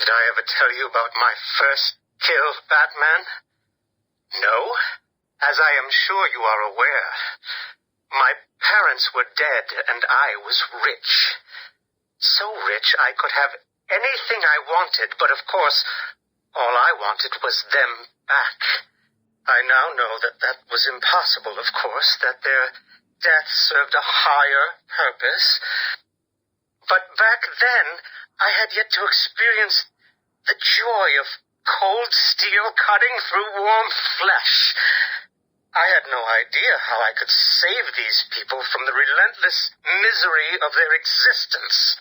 Did I ever tell you about my first kill, Batman? No? As I am sure you are aware, my parents were dead and I was rich. So rich I could have anything I wanted, but of course, all I wanted was them back. I now know that that was impossible, of course, that their death served a higher purpose. But back then, I had yet to experience the joy of cold steel cutting through warm flesh. I had no idea how I could save these people from the relentless misery of their existence.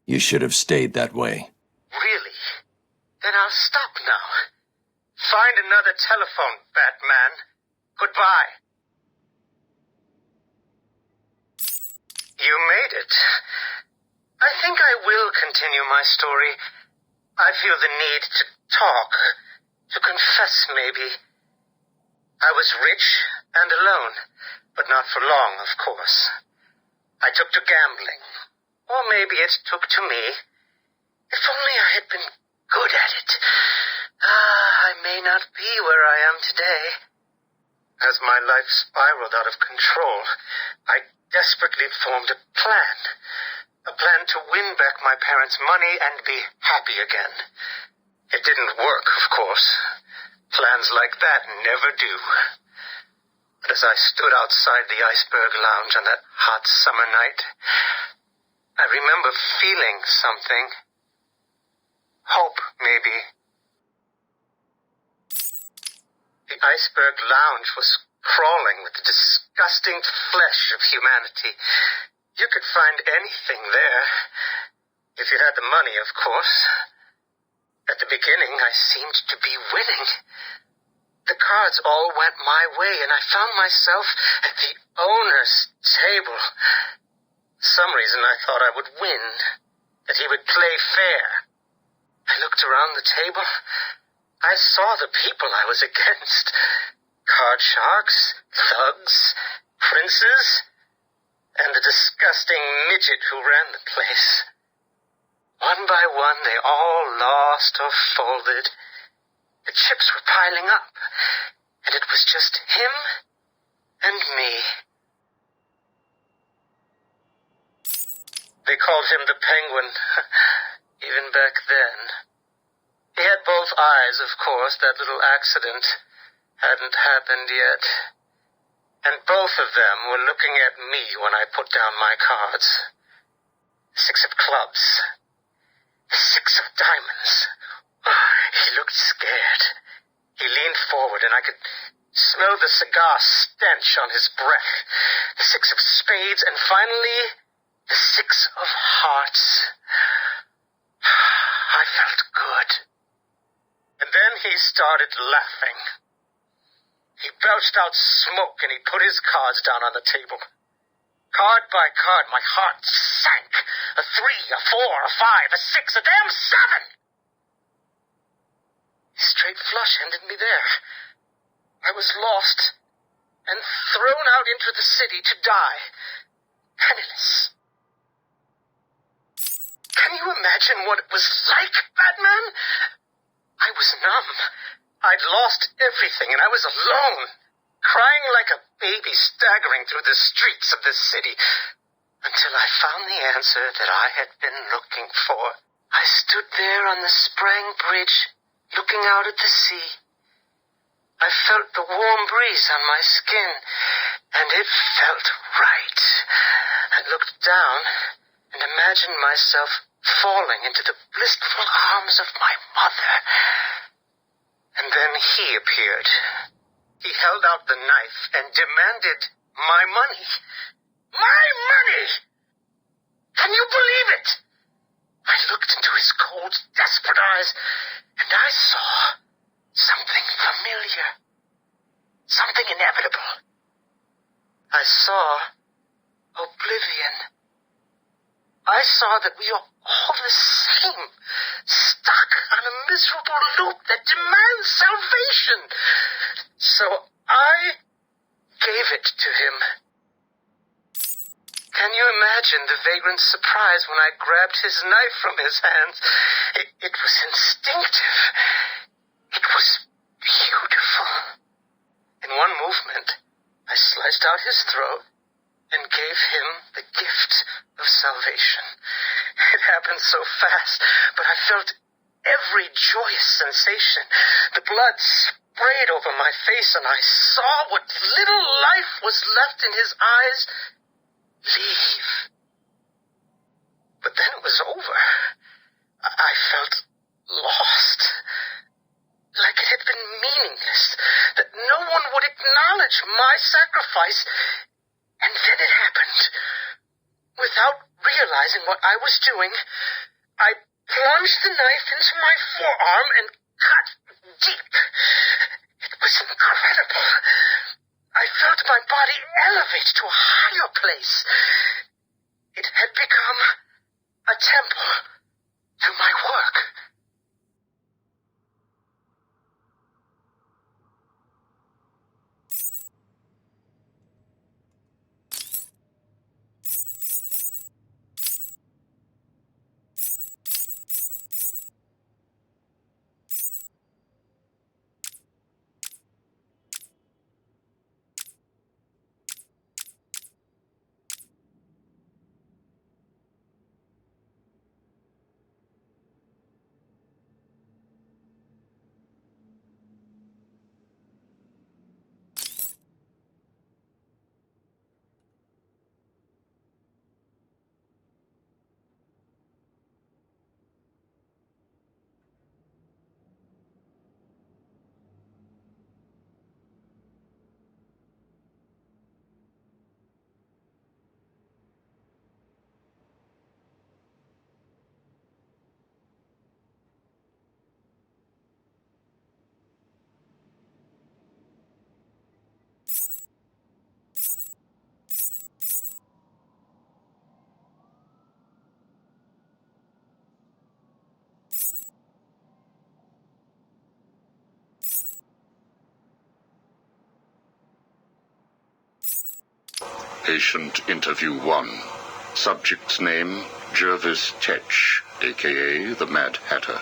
You should have stayed that way. Really? Then I'll stop now. Find another telephone, Batman. Goodbye. You made it. I think I will continue my story. I feel the need to talk, to confess maybe. I was rich and alone, but not for long, of course. I took to gambling, or maybe it took to me. If only I had been good at it. I may not be where I am today. As my life spiraled out of control, I desperately formed a plan. A plan to win back my parents' money and be happy again. It didn't work, of course. Plans like that never do. But as I stood outside the Iceberg Lounge on that hot summer night, I remember feeling something. Hope, maybe. The Iceberg Lounge was crawling with the disgusting flesh of humanity. You could find anything there. If you had the money, of course. At the beginning, I seemed to be winning. The cards all went my way, and I found myself at the owner's table. For some reason, I thought I would win, that he would play fair. I looked around the table. I saw the people I was against. Card sharks, thugs, princes, and the disgusting midget who ran the place. One by one, they all lost or folded. The chips were piling up, and it was just him and me. They called him the Penguin, even back then. He had both eyes, of course. That little accident hadn't happened yet. And both of them were looking at me when I put down my cards. 6 of clubs. 6 of diamonds. He looked scared. He leaned forward, and I could smell the cigar stench on his breath. The 6 of spades, and finally, the 6 of hearts. I felt good. And then he started laughing. He belched out smoke, and he put his cards down on the table. Card by card, my heart sank. A 3, a 4, a 5, a 6, a damn 7! Straight flush ended me there. I was lost and thrown out into the city to die, penniless. Can you imagine what it was like, Batman? I was numb. I'd lost everything, and I was alone, crying like a baby staggering through the streets of this city, until I found the answer that I had been looking for. I stood there on the Sprang Bridge, looking out at the sea. I felt the warm breeze on my skin, and it felt right. I looked down and imagined myself falling into the blissful arms of my mother. And then he appeared. He held out the knife and demanded my money. My money! Can you believe it? I looked into his cold, desperate eyes, and I saw something familiar. Something inevitable. I saw oblivion. I saw that we are all the same, stuck on a miserable loop that demands salvation. So I gave it to him. Can you imagine the vagrant's surprise when I grabbed his knife from his hands? It was instinctive. It was beautiful. In one movement, I sliced out his throat and gave him the gift of salvation. It happened so fast, but I felt every joyous sensation. The blood sprayed over my face, and I saw what little life was left in his eyes leave. But then it was over. I felt lost, like it had been meaningless, that no one would acknowledge my sacrifice. And then it happened. Without realizing what I was doing, I plunged the knife into my forearm and cut deep. It was incredible. I felt my body elevate to a higher place. It had become a temple to my work. Patient interview 1. Subject's name, Jervis-Tetch, a.k.a. the Mad Hatter.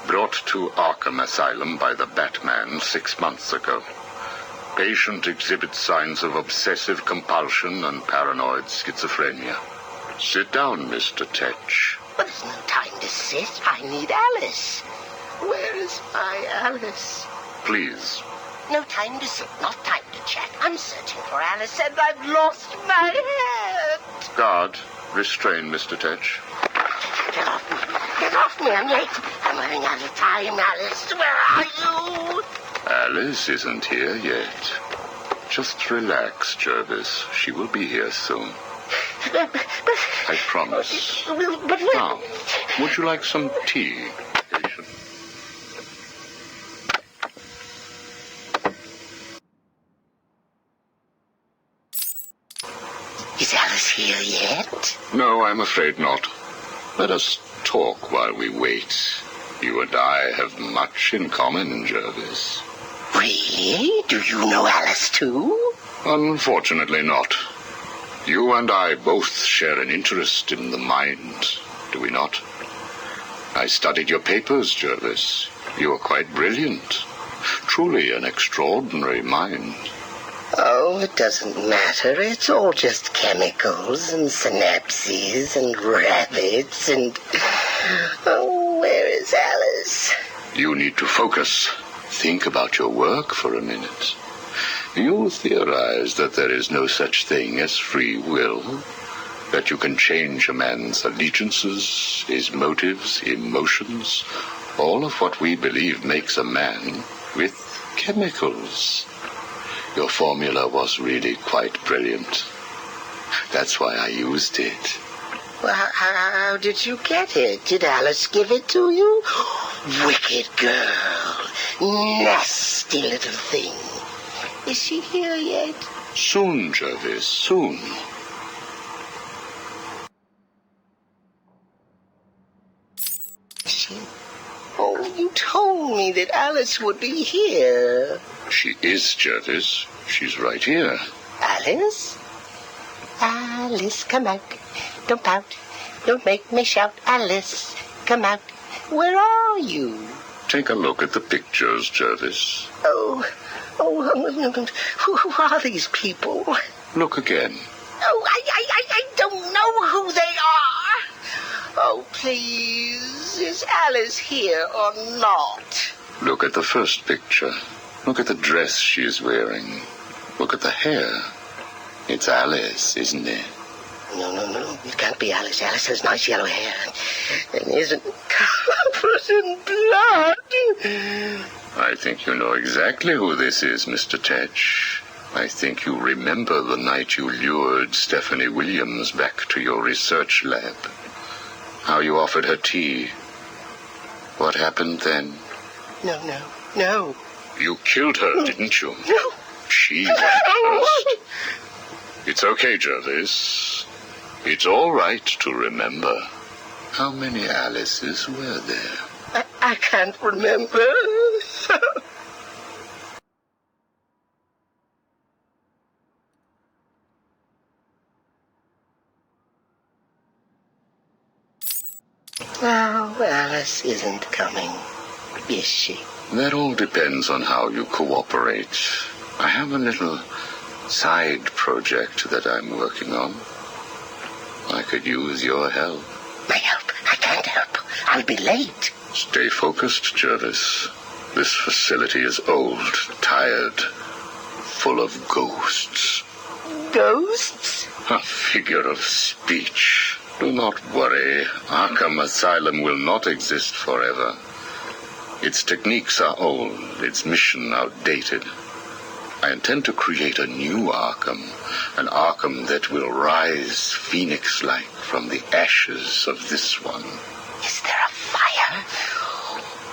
Brought to Arkham Asylum by the Batman 6 months ago. Patient exhibits signs of obsessive compulsion and paranoid schizophrenia. Sit down, Mr. Tetch. But there's no time to sit. I need Alice. Where is my Alice? Please. No time to sit, not time to chat. I'm searching for Alice, and I've lost my head. Guard, restrain Mr. Tetch. Get off me. Get off me. I'm late. I'm running out of time, Alice. Where are you? Alice isn't here yet. Just relax, Jervis. She will be here soon. I promise. But Now, would you like some tea, patient? Is Alice here yet? No, I'm afraid not. Let us talk while we wait. You and I have much in common, Jervis. Really? Do you know Alice too? Unfortunately not. You and I both share an interest in the mind, do we not? I studied your papers, Jervis. You are quite brilliant. Truly an extraordinary mind. Oh, it doesn't matter. It's all just chemicals and synapses and rabbits and... Oh, where is Alice? You need to focus. Think about your work for a minute. You theorize that there is no such thing as free will, that you can change a man's allegiances, his motives, emotions, all of what we believe makes a man with chemicals. Your formula was really quite brilliant. That's why I used it. Well, how did you get it? Did Alice give it to you? Wicked girl. Nasty little thing. Is she here yet? Soon, Jervis, soon. Oh, you told me that Alice would be here. She is, Jervis. She's right here. Alice? Alice, come out. Don't pout. Don't make me shout. Alice, come out. Where are you? Take a look at the pictures, Jervis. Oh, who are these people? Look again. Oh, I don't know who they are. Oh, please, is Alice here or not? Look at the first picture. Look at the dress she's wearing. Look at the hair. It's Alice, isn't it? No, it can't be Alice. Alice has nice yellow hair and isn't covered in blood. I think you know exactly who this is, Mr. Tetch. I think you remember the night you lured Stephanie Williams back to your research lab. How you offered her tea. What happened then? No. You killed her, didn't you? No. She went first. It's okay, Jervis. It's all right to remember. How many Alices were there? I can't remember. Oh, Alice isn't coming, is she? That all depends on how you cooperate. I have a little side project that I'm working on. I could use your help. My help? I can't help. I'll be late. Stay focused, Jervis. This facility is old, tired, full of ghosts. Ghosts? A figure of speech. Do not worry. Arkham Asylum will not exist forever. Its techniques are old, its mission outdated. I intend to create a new Arkham, an Arkham that will rise phoenix-like from the ashes of this one. Is there a fire?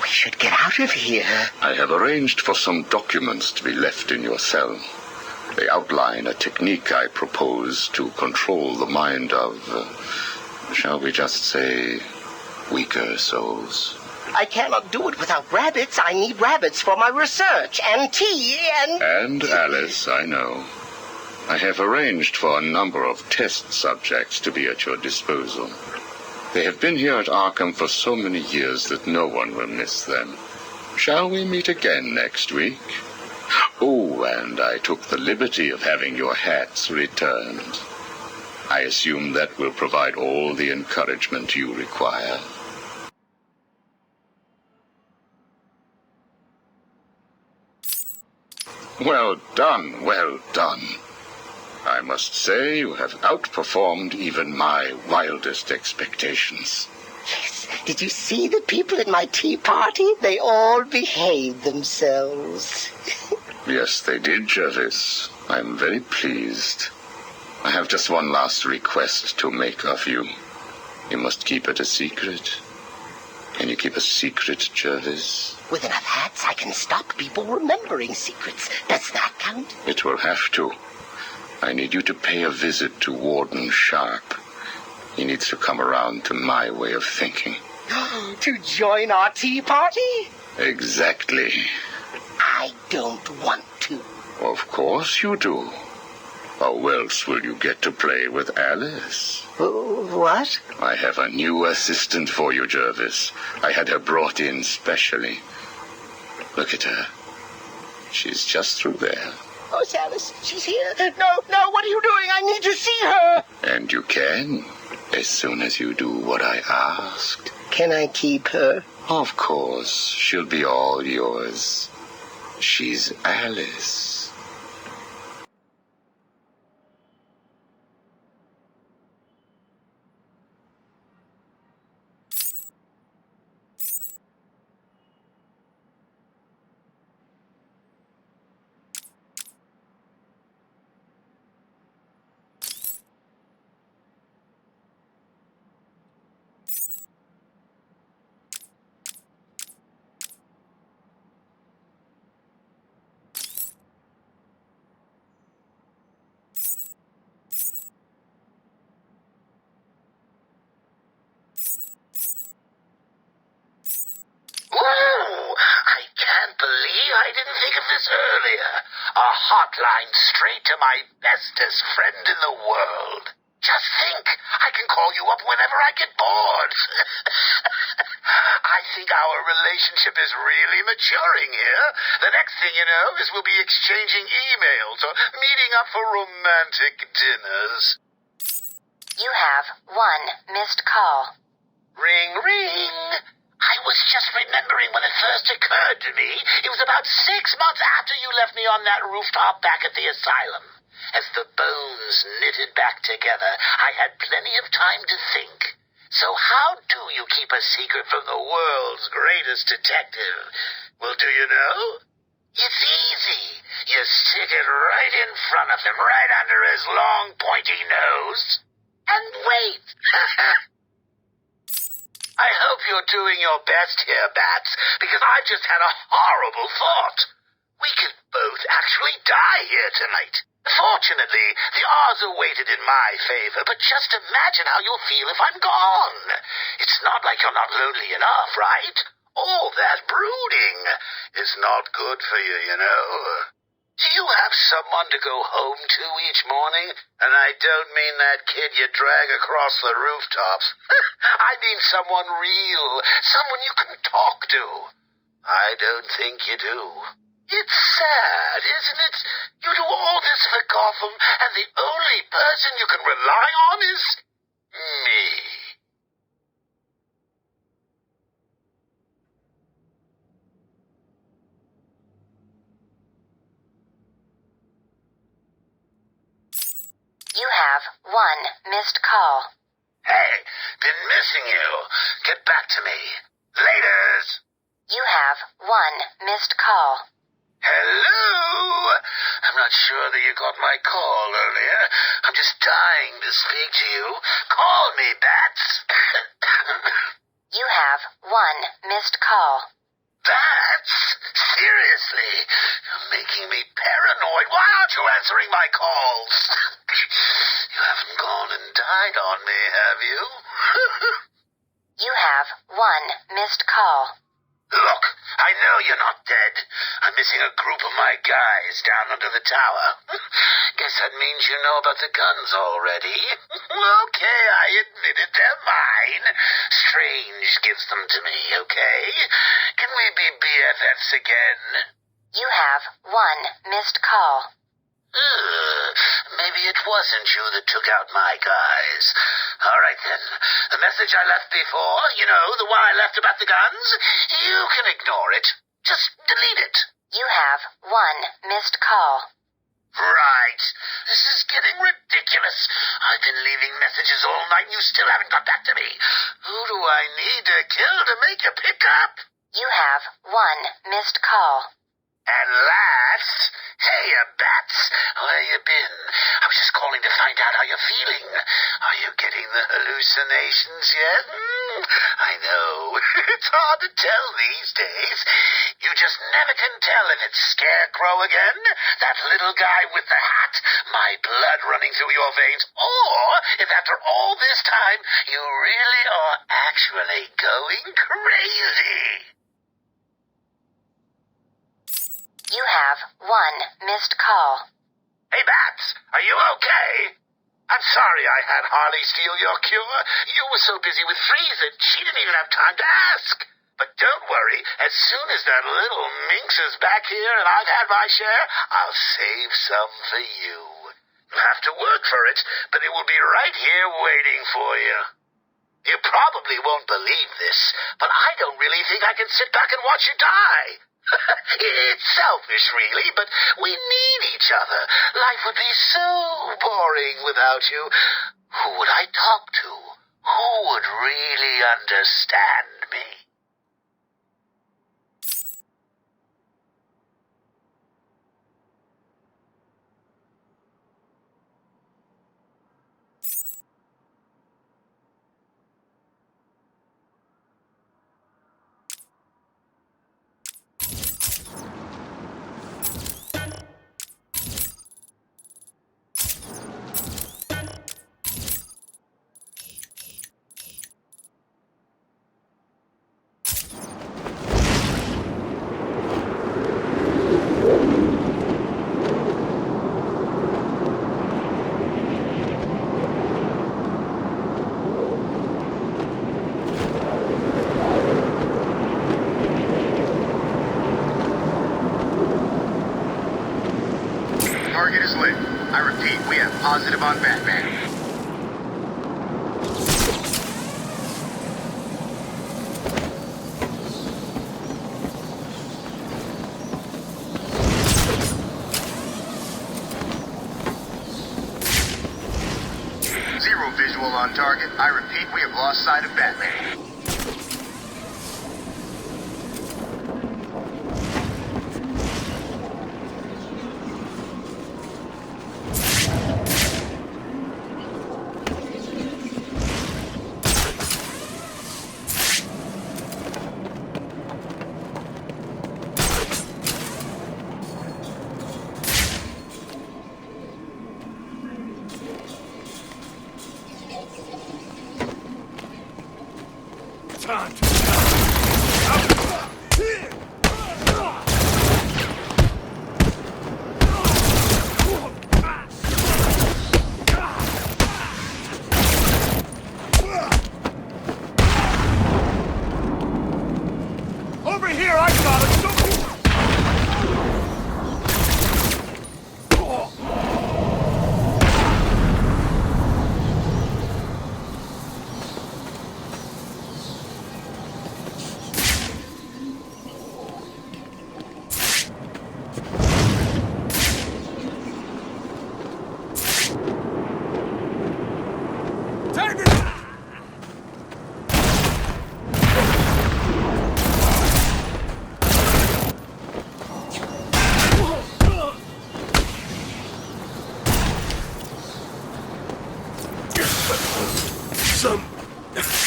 We should get out of here. I have arranged for some documents to be left in your cell. They outline a technique I propose to control the mind of, shall we just say, weaker souls. I cannot do it without rabbits. I need rabbits for my research, and tea, and... And Alice, I know. I have arranged for a number of test subjects to be at your disposal. They have been here at Arkham for so many years that no one will miss them. Shall we meet again next week? Oh, and I took the liberty of having your hats returned. I assume that will provide all the encouragement you require. Well done, well done. I must say you have outperformed even my wildest expectations. Yes, did you see the people at my tea party? They all behaved themselves. Yes, they did, Jervis. I'm very pleased. I have just one last request to make of you. You must keep it a secret. Can you keep a secret, Jervis? With enough hats, I can stop people remembering secrets. Does that count? It will have to. I need you to pay a visit to Warden Sharp. He needs to come around to my way of thinking. To join our tea party? Exactly. I don't want to. Of course you do. How else will you get to play with Alice? What? I have a new assistant for you, Jervis. I had her brought in specially. Look at her. She's just through there. Oh, it's Alice. She's here. No, what are you doing? I need to see her. And you can, as soon as you do what I asked. Can I keep her? Of course. She'll be all yours. She's Alice. Golly, I didn't think of this earlier. A hotline straight to my bestest friend in the world. Just think, I can call you up whenever I get bored. I think our relationship is really maturing here. The next thing you know is we'll be exchanging emails or meeting up for romantic dinners. You have one missed call. Ring, ring. I was just remembering when it first occurred to me. It was about 6 months after you left me on that rooftop back at the asylum. As the bones knitted back together, I had plenty of time to think. So how do you keep a secret from the world's greatest detective? Well, do you know? It's easy. You stick it right in front of him, right under his long, pointy nose, and wait. I hope you're doing your best here, Bats, because I just had a horrible thought. We could both actually die here tonight. Fortunately, the odds are weighted in my favor, but just imagine how you'll feel if I'm gone. It's not like you're not lonely enough, right? All that brooding is not good for you, you know. Do you have someone to go home to each morning? And I don't mean that kid you drag across the rooftops. I mean someone real, someone you can talk to. I don't think you do. It's sad, isn't it? You do all this for Gotham, and the only person you can rely on is me. You have one missed call. Hey, been missing you. Get back to me. Laters. You have one missed call. Hello? I'm not sure that you got my call earlier. I'm just dying to speak to you. Call me, Bats. You have one missed call. Bats? Seriously? You're making me paranoid. Why aren't you answering my calls? You haven't gone and died on me, have you? You have one missed call. Look, I know you're not dead. I'm missing a group of my guys down under the tower. Guess that means you know about the guns already. Okay, I admit it, they're mine. Strange gives them to me, okay? Can we be BFFs again? You have one missed call. Maybe it wasn't you that took out my guys. All right, then. The message I left before, you know, the one I left about the guns, you can ignore it. Just delete it. You have one missed call. Right. This is getting ridiculous. I've been leaving messages all night and you still haven't got back to me. Who do I need to kill to make you pick up? You have one missed call. At last? Hey, Bats, where you been? I was just calling to find out how you're feeling. Are you getting the hallucinations yet? I know. It's hard to tell these days. You just never can tell if it's Scarecrow again, that little guy with the hat, my blood running through your veins, or if after all this time you really are actually going crazy. You have one missed call. Hey, Bats, are you okay? I'm sorry I had Harley steal your cure. You were so busy with Freeze that she didn't even have time to ask. But don't worry, as soon as that little minx is back here and I've had my share, I'll save some for you. You'll have to work for it, but it will be right here waiting for you. You probably won't believe this, but I don't really think I can sit back and watch you die. It's selfish, really, but we need each other. Life would be so boring without you. Who would I talk to? Who would really understand me? Target is lit. I repeat, we have positive on Batman. Zero visual on target. I repeat, we have lost sight of Batman. Over here, I got it!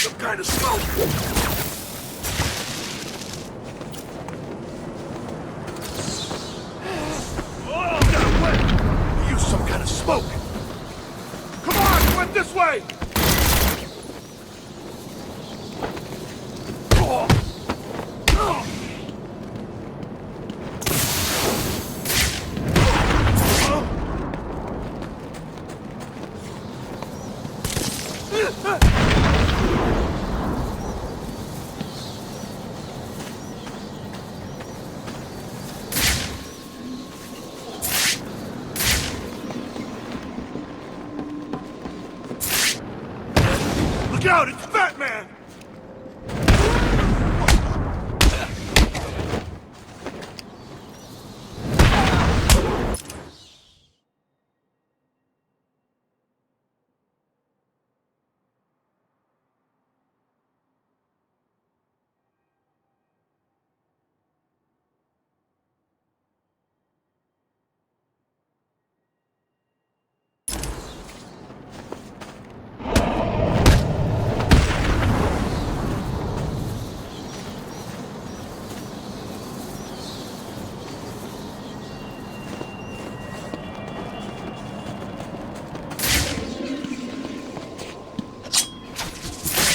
Some kind of smoke. Oh, use some kind of smoke. Come on, went this way. Look out, it's Batman!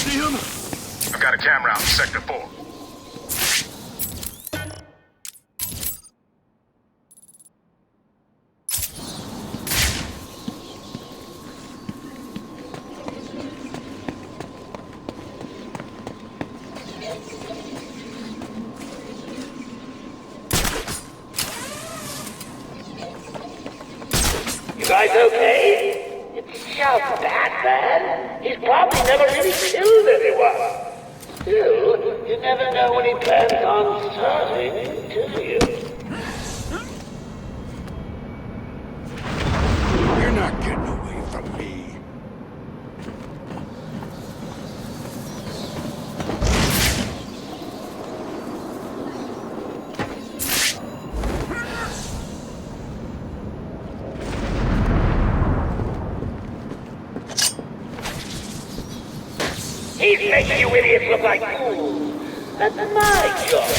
I've got a camera out in Sector 4. You guys okay? It's just Batman. He's probably never really killed anyone. Still, you never know when he plans on starting, do you? You're not getting away from me. He's making you idiots look like fools. That's my job.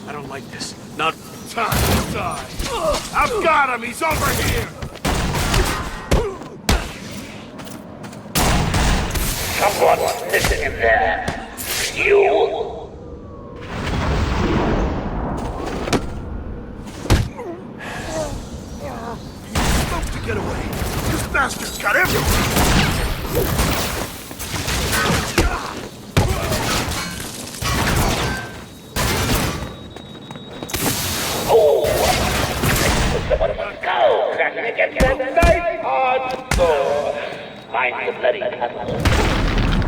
I don't like this. Not time to die. I've got him! He's over here! Someone's missing in there. You? bastard's got everything! Someone must go, crashing against that nice hard floor. Find the bloody tunnel.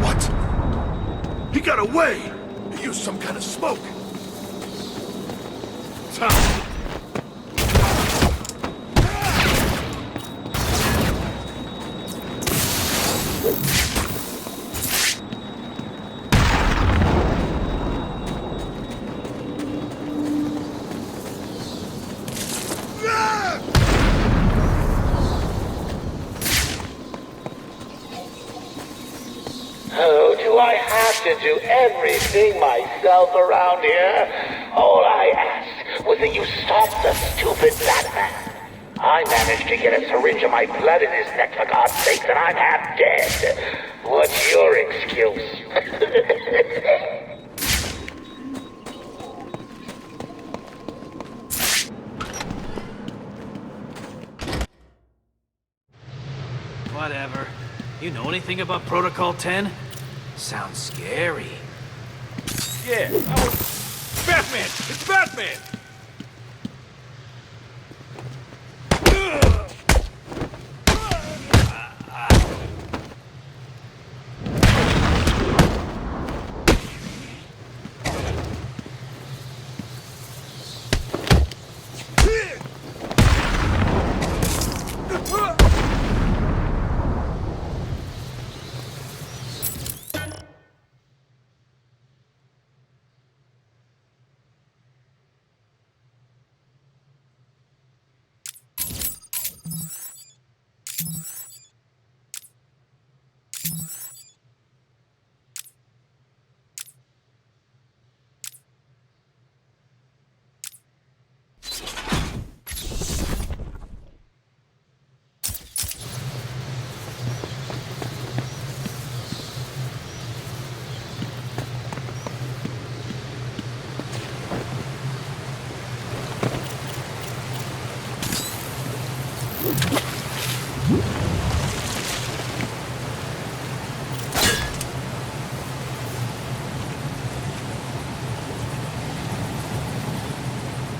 What? He got away! He used some kind of smoke. Time. Oh, do I have to do everything myself around here? All I asked was that you stop the stupid Batman. I managed to get a syringe of my blood in his neck, for God's sake, and I'm half dead. What's your excuse? Whatever. You know anything about Protocol 10? Sounds scary. Yeah. Batman! It's Batman!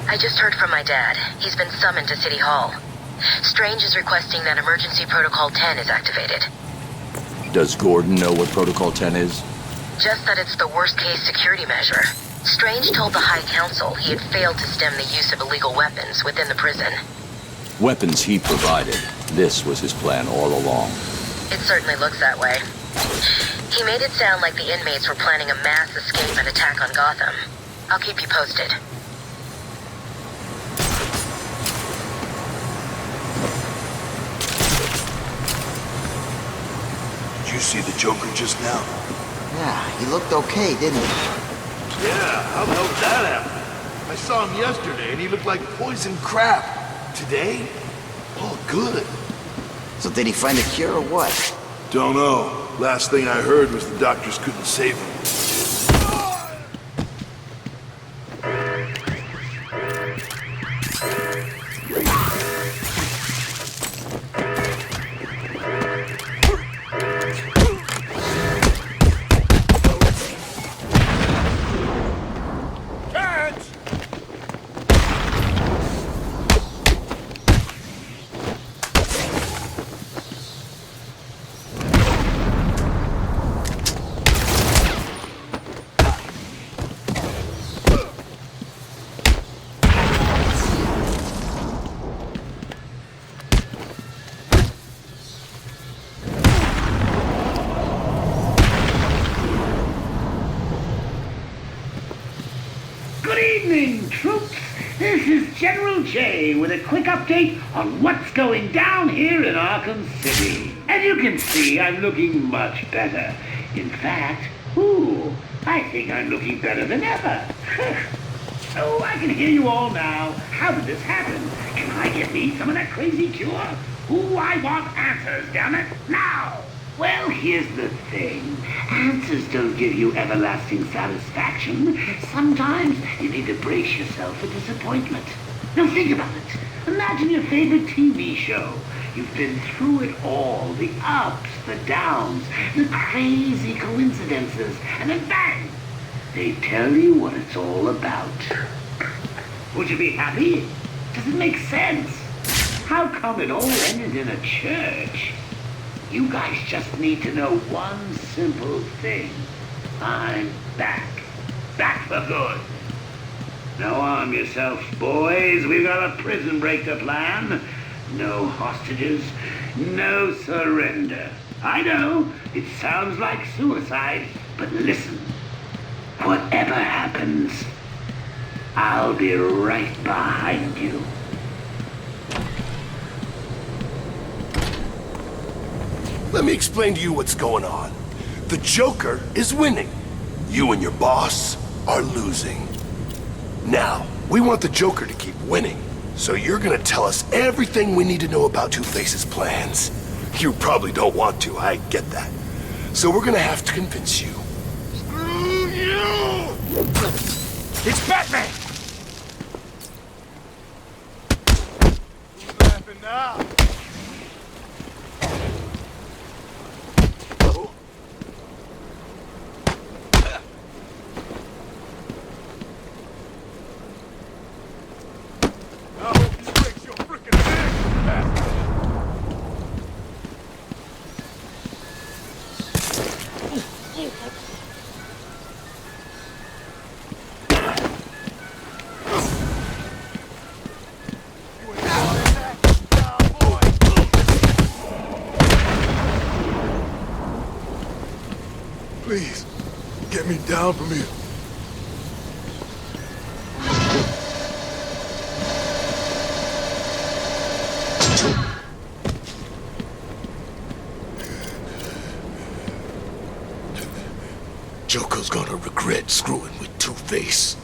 I just heard from my dad. He's been summoned to City Hall. Strange is requesting that Emergency Protocol 10 is activated. Does Gordon know what Protocol 10 is? Just that it's the worst-case security measure. Strange told the High Council he had failed to stem the use of illegal weapons within the prison. Weapons he provided. This was his plan all along. It certainly looks that way. He made it sound like the inmates were planning a mass escape and attack on Gotham. I'll keep you posted. Did you see the Joker just now? Yeah, he looked okay, didn't he? Yeah, how the hell did that happen? I saw him yesterday and he looked like poison crap. Today? Oh, good. So did he find a cure or what? Don't know. Last thing I heard was the doctors couldn't save him. This is General J with a quick update on what's going down here in Arkham City. As you can see, I'm looking much better. In fact, I think I'm looking better than ever. Oh, I can hear you all now. How did this happen? Can I get me some of that crazy cure? I want answers, damn it, now! Well, here's the thing. Answers don't give you everlasting satisfaction. Sometimes you need to brace yourself for disappointment. Now think about it. Imagine your favorite TV show. You've been through it all, the ups, the downs, the crazy coincidences, and then bang! They tell you what it's all about. Would you be happy? Does it make sense? How come it all ended in a church? You guys just need to know one simple thing. I'm back. Back for good. Now arm yourselves, boys. We've got a prison break to plan. No hostages, no surrender. I know, it sounds like suicide, but listen. Whatever happens, I'll be right behind you. Let me explain to you what's going on. The Joker is winning. You and your boss are losing. Now, we want the Joker to keep winning. So you're gonna tell us everything we need to know about Two-Face's plans. You probably don't want to, I get that. So we're gonna have to convince you. Screw you! It's Batman! Who's laughing now? Please, get me down from here. Joker's gonna regret screwing with Two-Face.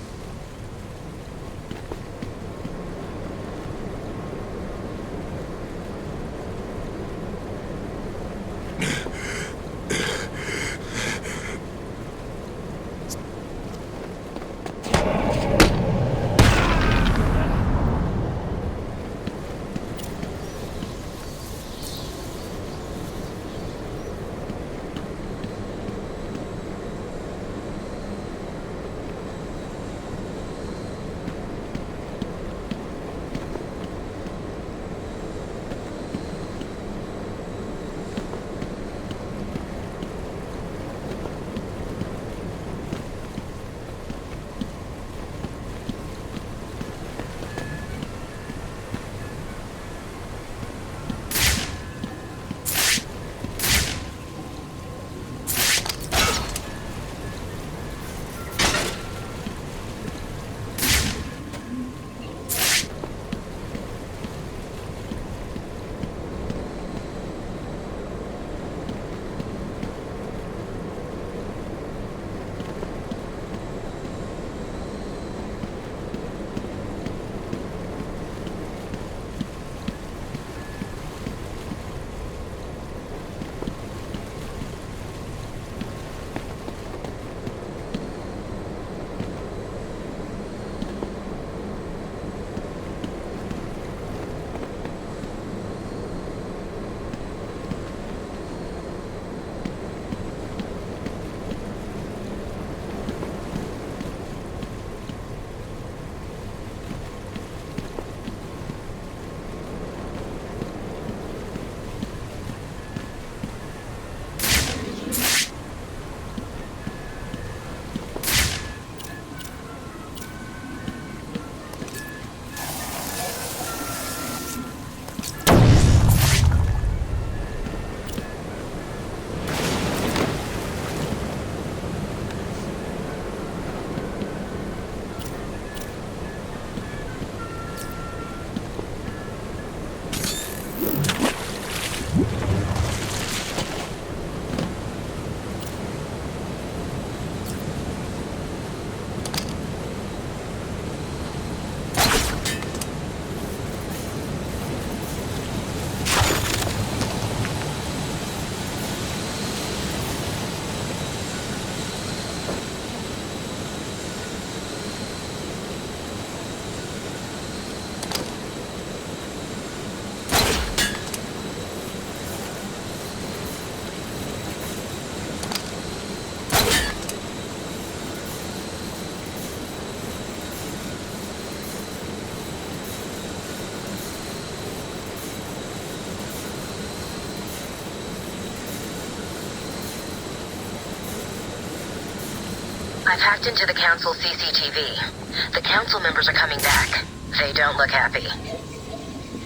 I've hacked into the council CCTV. The council members are coming back. They don't look happy.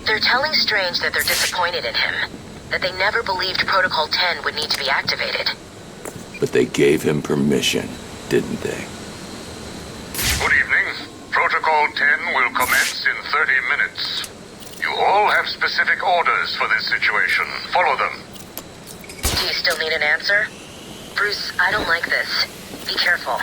They're telling Strange that they're disappointed in him, that they never believed Protocol 10 would need to be activated. But they gave him permission, didn't they? Good evening. Protocol 10 will commence in 30 minutes. You all have specific orders for this situation. Follow them. Do you still need an answer? Bruce, I don't like this. Be careful.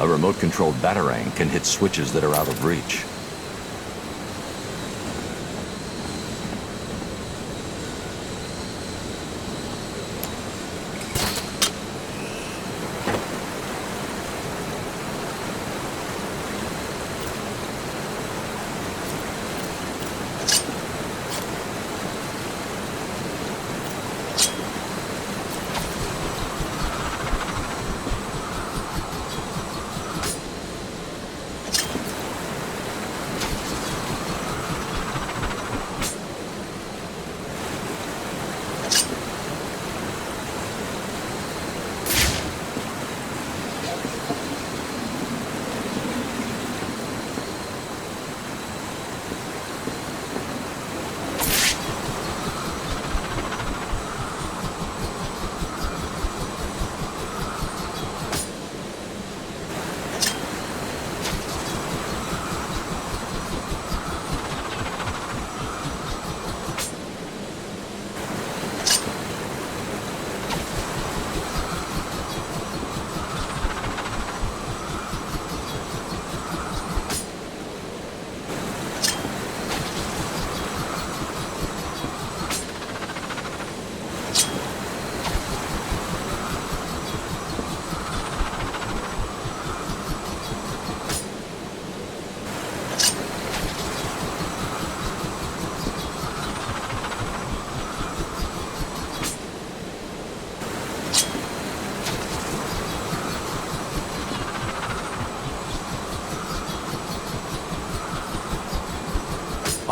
A remote-controlled batarang can hit switches that are out of reach.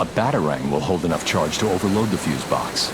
A batarang will hold enough charge to overload the fuse box.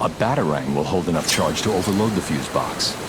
A batarang will hold enough charge to overload the fuse box.